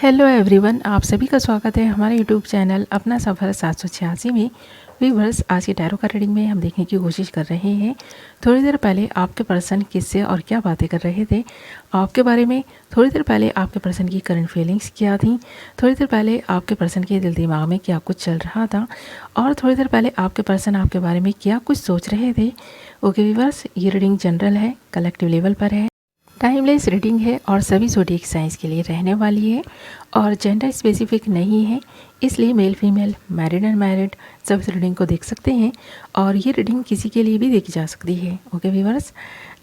Hello everyone, आप सभी का स्वागत है हमारे यूट्यूब चैनल अपना सफ़र 786 में। व्यूअर्स, आज की टैरो का रीडिंग में हम देखने की कोशिश कर रहे हैं थोड़ी देर पहले आपके पर्सन किससे और क्या बातें कर रहे थे आपके बारे में। थोड़ी देर पहले आपके पर्सन की करंट फीलिंग्स क्या थी, थोड़ी देर पहले आपके पर्सन के दिल दिमाग में क्या कुछ चल रहा था और थोड़ी देर पहले आपके पर्सन आपके बारे में क्या कुछ सोच रहे थे। ओके व्यूअर्स, ये रीडिंग जनरल है, कलेक्टिव लेवल पर है, टाइमलेस रीडिंग है और सभी ज़ोडिएक साइंस के लिए रहने वाली है और जेंडर स्पेसिफिक नहीं है, इसलिए मेल फीमेल मैरिड अनमैरिड सब इस रीडिंग को देख सकते हैं और ये रीडिंग किसी के लिए भी देखी जा सकती है। ओके व्यूअर्स,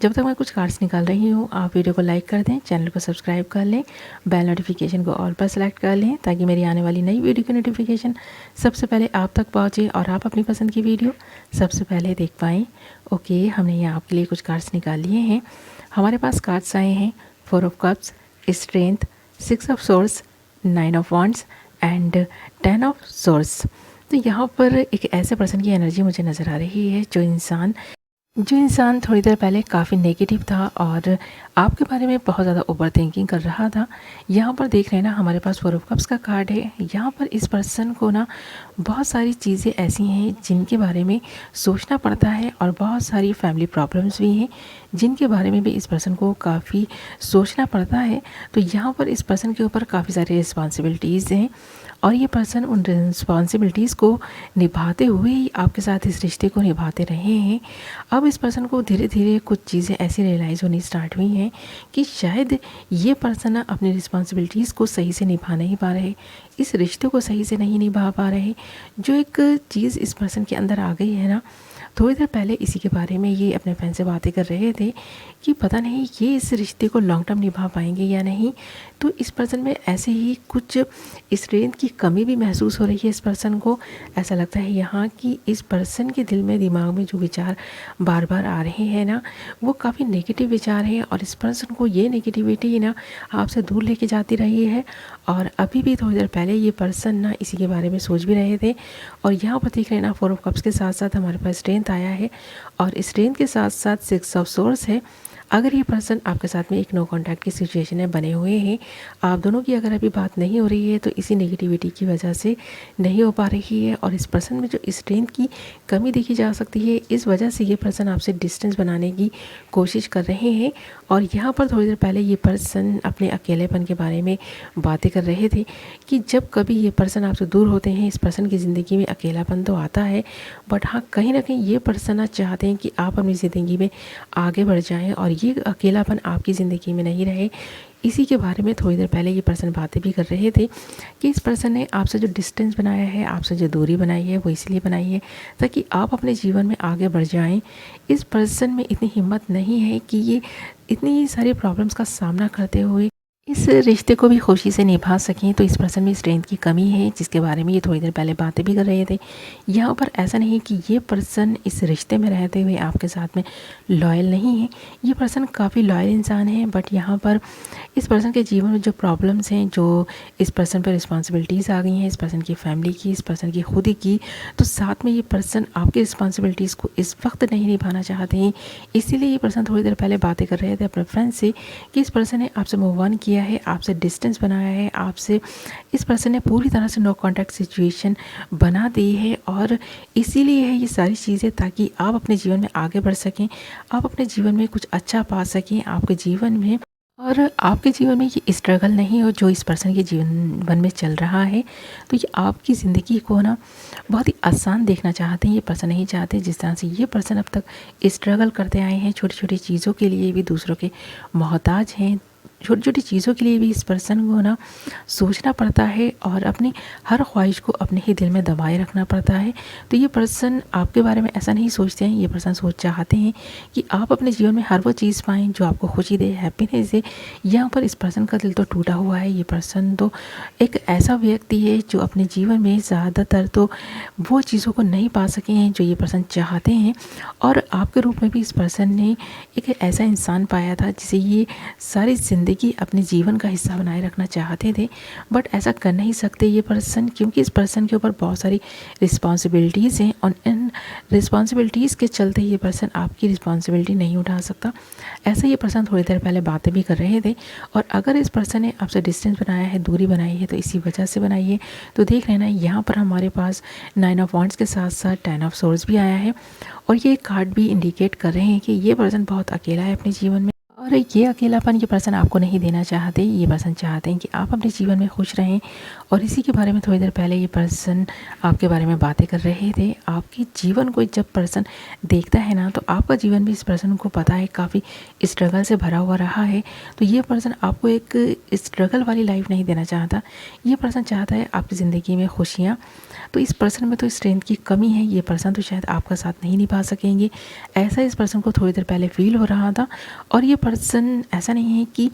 जब तक मैं कुछ कार्ड्स निकाल रही हूँ आप वीडियो को लाइक कर दें, चैनल को सब्सक्राइब कर लें, बेल नोटिफिकेशन को ऑल पर सेलेक्ट कर लें ताकि मेरी आने वाली नई वीडियो की नोटिफिकेशन सबसे पहले आप तक पहुँचे और आप अपनी पसंद की वीडियो सबसे पहले देख पाएँ। ओके, हमने यहाँ आपके लिए कुछ कार्ड्स निकाल लिए हैं। हमारे पास कार्ड्स आए हैं 4 of cups, strength, 6 of source, 9 of wands and 10 of source. तो यहाँ पर एक ऐसे पर्सन की एनर्जी मुझे नज़र आ रही है जो इंसान थोड़ी देर पहले काफ़ी नेगेटिव था और आपके बारे में बहुत ज़्यादा ओवर थिंकिंग कर रहा था। यहाँ पर देख रहे हैं ना, हमारे पास 4 ऑफ कप्स का कार्ड है। यहाँ पर इस पर्सन को ना बहुत सारी चीज़ें ऐसी हैं जिनके बारे में सोचना पड़ता है और बहुत सारी फैमिली प्रॉब्लम्स भी हैं जिनके बारे में भी इस पर्सन को काफ़ी सोचना पड़ता है। तो यहाँ पर इस पर्सन के ऊपर काफ़ी सारी रिस्पॉन्सिबिलिटीज़ हैं और ये पर्सन उन रिस्पॉन्सिबिलिटीज़ को निभाते हुए ही आपके साथ इस रिश्ते को निभाते रहे हैं। अब इस पर्सन को धीरे धीरे कुछ चीज़ें ऐसी रियलाइज़ होनी स्टार्ट हुई हैं कि शायद ये पर्सन अपनी रिस्पॉन्सिबिलिटीज़ को सही से निभा नहीं पा रहे, इस रिश्ते को सही से नहीं निभा पा रहे। जो एक चीज़ इस पर्सन के अंदर आ गई है ना, थोड़ी देर पहले इसी के बारे में ये अपने फ्रेंड से बातें कर रहे थे कि पता नहीं ये इस रिश्ते को लॉन्ग टर्म निभा पाएंगे या नहीं। तो इस पर्सन में ऐसे ही कुछ स्ट्रेंथ की कमी भी महसूस हो रही है। इस पर्सन को ऐसा लगता है यहाँ कि इस पर्सन के दिल में दिमाग में जो विचार बार बार आ रहे हैं ना, वो काफ़ी नेगेटिव विचार हैं और इस पर्सन को ये नेगेटिविटी ना आपसे दूर लेके जाती रही है। और अभी भी थोड़ी देर पहले ये पर्सन ना इसी के बारे में सोच भी रहे थे। और यहाँ पर देख रहे हैं ना, 4 ऑफ कप्स के साथ साथ हमारे पास स्ट्रेंथ आया है और स्ट्रेंथ के साथ साथ 6 ऑफ सोर्स है। अगर ये पर्सन आपके साथ में एक नो कॉन्टैक्ट की सिचुएशन में बने हुए हैं, आप दोनों की अगर अभी बात नहीं हो रही है तो इसी नेगेटिविटी की वजह से नहीं हो पा रही है और इस पर्सन में जो स्ट्रेंथ की कमी देखी जा सकती है, इस वजह से ये पर्सन आपसे डिस्टेंस बनाने की कोशिश कर रहे हैं। और यहाँ पर थोड़ी देर पहले ये पर्सन अपने अकेलेपन के बारे में बातें कर रहे थे कि जब कभी ये पर्सन आपसे दूर होते हैं, इस पर्सन की ज़िंदगी में अकेलापन तो आता है, बट हाँ कहीं ना कहीं ये पर्सन चाहते हैं कि आप अपनी ज़िंदगी में आगे बढ़ जाएं और ये अकेलापन आपकी ज़िंदगी में नहीं रहे। इसी के बारे में थोड़ी देर पहले ये पर्सन बातें भी कर रहे थे कि इस पर्सन ने आपसे जो डिस्टेंस बनाया है, आपसे जो दूरी बनाई है, वो इसलिए बनाई है ताकि आप अपने जीवन में आगे बढ़ जाएं। इस पर्सन में इतनी हिम्मत नहीं है कि ये इतनी सारी प्रॉब्लम्स का सामना करते हुए इस रिश्ते को भी खुशी से निभा सकें। तो इस पर्सन में स्ट्रेंथ की कमी है जिसके बारे में ये थोड़ी देर पहले बातें भी कर रहे थे। यहाँ पर ऐसा नहीं कि ये पर्सन इस रिश्ते में रहते हुए आपके साथ में लॉयल नहीं है, ये पर्सन काफ़ी लॉयल इंसान है। बट यहाँ पर इस पर्सन के जीवन में जो प्रॉब्लम्स हैं, जो इस पर्सन पर रिस्पॉन्सिबिलिटीज़ आ गई हैं, इस पर्सन की फैमिली की, इस पर्सन की खुद की, तो साथ में ये पर्सन आपकी रिस्पॉन्सिबिलिटीज़ को इस वक्त नहीं निभाना चाहते हैं। इसीलिए ये पर्सन थोड़ी देर पहले बातें कर रहे थे अपने फ्रेंड से कि इस पर्सन ने आपसे मूव ऑन किया है, आपसे डिस्टेंस बनाया है, आपसे इस पर्सन ने पूरी तरह से नो कॉन्टैक्ट सिचुएशन बना दी है। और इसीलिए है ये सारी चीज़ें ताकि आप अपने जीवन में आगे बढ़ सकें, आप अपने जीवन में कुछ अच्छा पा सकें आपके जीवन में, और आपके जीवन में ये स्ट्रगल नहीं हो जो इस पर्सन के जीवन में चल रहा है। तो ये आपकी ज़िंदगी को ना बहुत ही आसान देखना चाहते हैं, ये पर्सन नहीं चाहते जिस तरह से ये पर्सन अब तक स्ट्रगल करते आए हैं, छोटी छोटी चीज़ों के लिए भी दूसरों के मोहताज हैं, छोटी छोटी चीज़ों के लिए भी इस पर्सन को ना सोचना पड़ता है और अपनी हर ख्वाहिश को अपने ही दिल में दबाए रखना पड़ता है। तो ये पर्सन आपके बारे में ऐसा नहीं सोचते हैं, ये पर्सन चाहते हैं कि आप अपने जीवन में हर वो चीज़ पाएँ जो आपको खुशी दे, हैप्पीनेस दे। यहाँ पर इस पर्सन का दिल तो टूटा हुआ है। ये पर्सन तो एक ऐसा व्यक्ति है जो अपने जीवन में ज़्यादातर तो वो चीज़ों को नहीं पा सके हैं जो ये पर्सन चाहते हैं। और आपके रूप में भी इस पर्सन ने एक ऐसा इंसान पाया था जिसे ये सारी ज़िंदगी ज़िंदगी अपने जीवन का हिस्सा बनाए रखना चाहते थे, बट ऐसा कर नहीं सकते ये पर्सन, क्योंकि इस पर्सन के ऊपर बहुत सारी रिस्पॉन्सिबिलिटीज़ हैं और इन रिस्पॉन्सिबिलिटीज़ के चलते ये पर्सन आपकी रिस्पॉन्सिबिलिटी नहीं उठा सकता। ऐसा ये पर्सन थोड़ी देर पहले बातें भी कर रहे थे। और अगर इस पर्सन ने आपसे डिस्टेंस बनाया है, दूरी बनाई है, तो इसी वजह से बनाई है। तो देख लेना, यहाँ पर हमारे पास 9 ऑफ वांड्स के साथ साथ 10 ऑफ सोर्ड्स भी आया है और ये कार्ड भी इंडिकेट कर रहे हैं कि ये पर्सन बहुत अकेला है अपने जीवन में और ये अकेलापन ये पर्सन आपको नहीं देना चाहते। ये पर्सन चाहते हैं कि आप अपने जीवन में खुश रहें और इसी के बारे में थोड़ी देर पहले ये पर्सन आपके बारे में बातें कर रहे थे। आपके जीवन को जब पर्सन देखता है ना, तो आपका जीवन भी इस पर्सन को पता है काफ़ी स्ट्रगल से भरा हुआ रहा है। तो ये पर्सन आपको एक स्ट्रगल वाली लाइफ नहीं देना चाहता। ये पर्सन चाहता है आपकी ज़िंदगी में खुशियाँ। तो इस पर्सन में तो स्ट्रेंथ की कमी है। ये पर्सन तो शायद आपका साथ नहीं निभा सकेंगे, ऐसा इस पर्सन को थोड़ी देर पहले फील हो रहा था। और ये पर्सन ऐसा नहीं है कि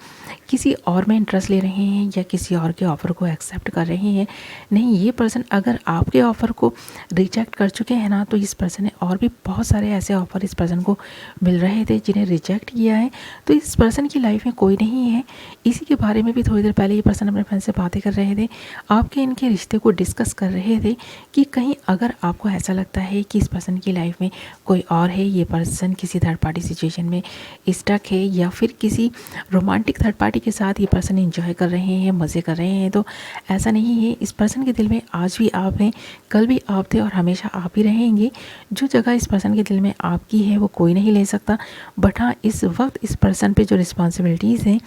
किसी और में इंटरेस्ट ले रहे हैं या किसी और के ऑफ़र को एक्सेप्ट कर रहे हैं। नहीं, ये पर्सन अगर आपके ऑफ़र को रिजेक्ट कर चुके हैं ना, तो इस पर्सन ने और भी बहुत सारे ऐसे ऑफ़र इस पर्सन को मिल रहे थे जिन्हें रिजेक्ट किया है। तो इस पर्सन की लाइफ में कोई नहीं है। इसी के बारे में भी थोड़ी देर पहले ये पर्सन अपने फ्रेंड से बातें कर रहे थे, आपके इनके रिश्ते को डिस्कस कर रहे थे कि कहीं अगर आपको ऐसा लगता है कि इस पर्सन की लाइफ में कोई और है, ये पर्सन किसी थर्ड पार्टी सिचुएशन में स्टक है या फिर किसी रोमांटिक थर्ड पार्टी के साथ ये पर्सन एंजॉय कर रहे हैं, मज़े कर रहे हैं, तो ऐसा नहीं है। इस पर्सन के दिल में आज भी आप हैं, कल भी आप थे और हमेशा आप ही रहेंगे। जो जगह इस पर्सन के दिल में आपकी है वो कोई नहीं ले सकता। बट हाँ, इस वक्त इस पर्सन पे जो रिस्पॉन्सिबिलिटीज़ हैं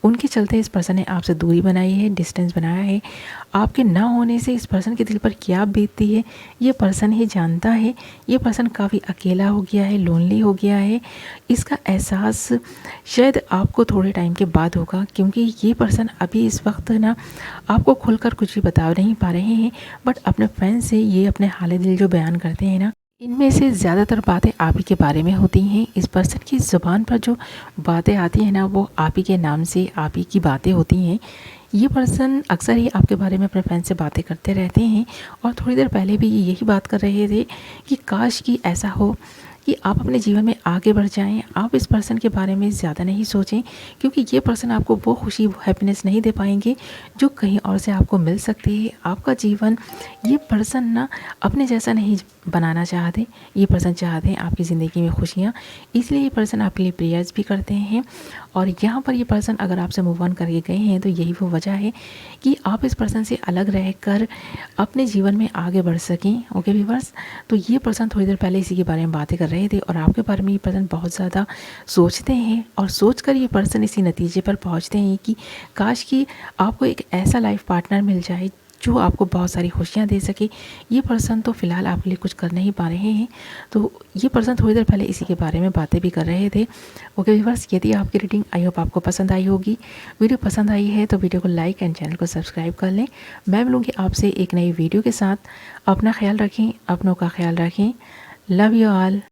उनके चलते इस पर्सन ने आपसे दूरी बनाई है, डिस्टेंस बनाया है। आपके ना होने से इस पर्सन के दिल पर क्या बीतती है ये पर्सन ही जानता है। ये पर्सन काफ़ी अकेला हो गया है, लोनली हो गया है। इसका एहसास शायद आपको थोड़े टाइम के बाद होगा, क्योंकि ये पर्सन अभी इस वक्त ना आपको खुलकर कुछ भी बता नहीं पा रहे हैं। बट अपने फ्रेंड से ये अपने हाल दिल जो बयान करते हैं ना, इनमें से ज़्यादातर बातें आप ही के बारे में होती हैं। इस पर्सन की ज़ुबान पर जो बातें आती हैं ना, वो आप ही के नाम से आप ही की बातें होती हैं। ये पर्सन अक्सर ही आपके बारे में अपने फ्रेंड से बातें करते रहते हैं और थोड़ी देर पहले भी ये यही बात कर रहे थे कि काश कि ऐसा हो कि आप अपने जीवन में आगे बढ़ जाएं। आप इस पर्सन के बारे में ज़्यादा नहीं सोचें, क्योंकि ये पर्सन आपको वो खुशी, वो हैप्पीनेस नहीं दे पाएंगे जो कहीं और से आपको मिल सकती है। आपका जीवन ये पर्सन ना अपने जैसा नहीं बनाना चाहते। ये पर्सन चाहते हैं आपकी ज़िंदगी में खुशियाँ, इसलिए ये पर्सन आपके लिए प्रेयर्स भी करते हैं। और यहाँ पर ये पर्सन अगर आपसे मूव ऑन करके गए हैं तो यही वो वजह है कि आप इस पर्सन से अलग रहकर अपने जीवन में आगे बढ़ सकें। ओके व्यूअर्स, तो ये पर्सन थोड़ी देर पहले इसी के बारे में बातें कर रहे थे और आपके बारे में ये पर्सन बहुत ज़्यादा सोचते हैं और सोचकर ये पर्सन इसी नतीजे पर पहुँचते हैं कि काश कि आपको एक ऐसा लाइफ पार्टनर मिल जाए जो आपको बहुत सारी खुशियाँ दे सके। ये पर्सन तो फ़िलहाल आपके लिए कुछ कर नहीं पा रहे हैं। तो ये पर्सन थोड़ी देर पहले इसी के बारे में बातें भी कर रहे थे। ओके व्यूअर्स, यदि आपकी रीडिंग आई होप आपको पसंद आई होगी। वीडियो पसंद आई है तो वीडियो को लाइक एंड चैनल को सब्सक्राइब कर लें। मैं मिलूँगी आपसे एक नई वीडियो के साथ। अपना ख्याल रखें, अपनों का ख्याल रखें। Love you all.